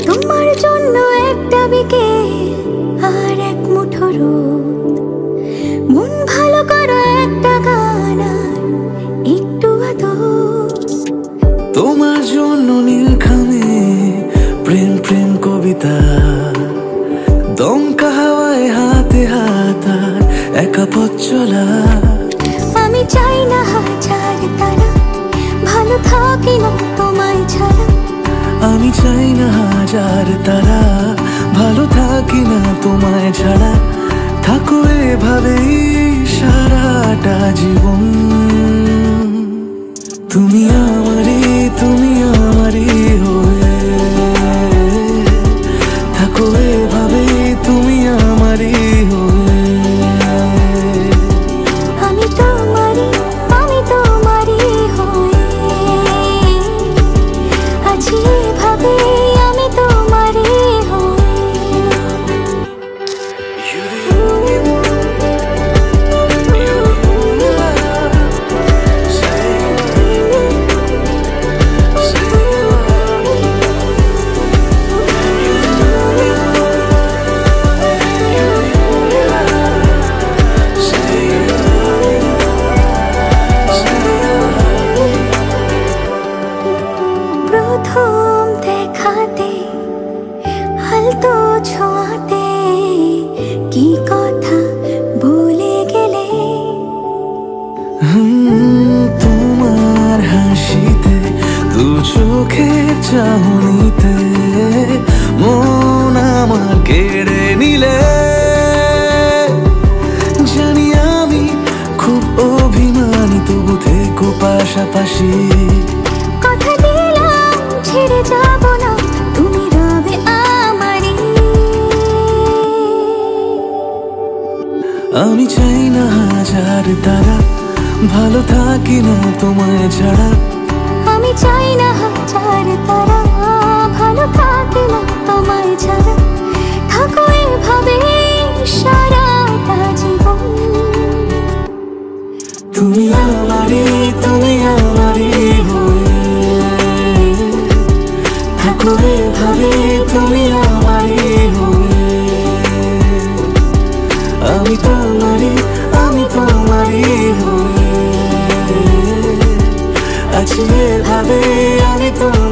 তোমার জন্য একটা বিকেল আর এক মুঠো রোদ, মন ভালো করা একটা গান আর একটু আদর। তোমার জন্য নীলখামে প্রেম প্রেম কবিতা, দমকা হাওয়ায় হাতে হাত আর একা পথ চলা। আমি চাই না হাজার তারা, ভালো থাকি না তোমায় ছাড়া। আমি চাই না হাজার তারা, ভালো থাকি না তোমায় ছাড়া। থাকো এভাবেই সারাটা জীবন। তুমি আমারই, তুমি আমারই হয়ে থাকো এভাবেই, তুমি আমারই হয়ে। আমি তোমারই হয়ে আছি এভাবে, আমি তোমারই হয়ে। প্রথম দেখাতে হালতো ছোঁয়াতে কি কথা বলে গেলে। তোমার হাসিতে, দু চোখের চাহনিতে মন আমার কেড়ে নিলে। জানি আমি খুব অভিমানী, তবু থেকো পাশাপাশি। কথা দিলাম ছেড়ে যাব না, তুমি রবে আমারই। আমি চাই না হাজার তারা, ভালো থাকি না তোমায় ছাড়া। আমি চাই না হাজার তারা, ভালো থাকি না তোমায় ছাড়া। থাকো এভাবে সারাটা জীবন। তুমি আমারই, তুমি আমারই হয়ে থাকো এভাবে, তুমি আমারই হয়ে। আমি তোমারই হয়ে আছি এভাবে, আমি তোমার।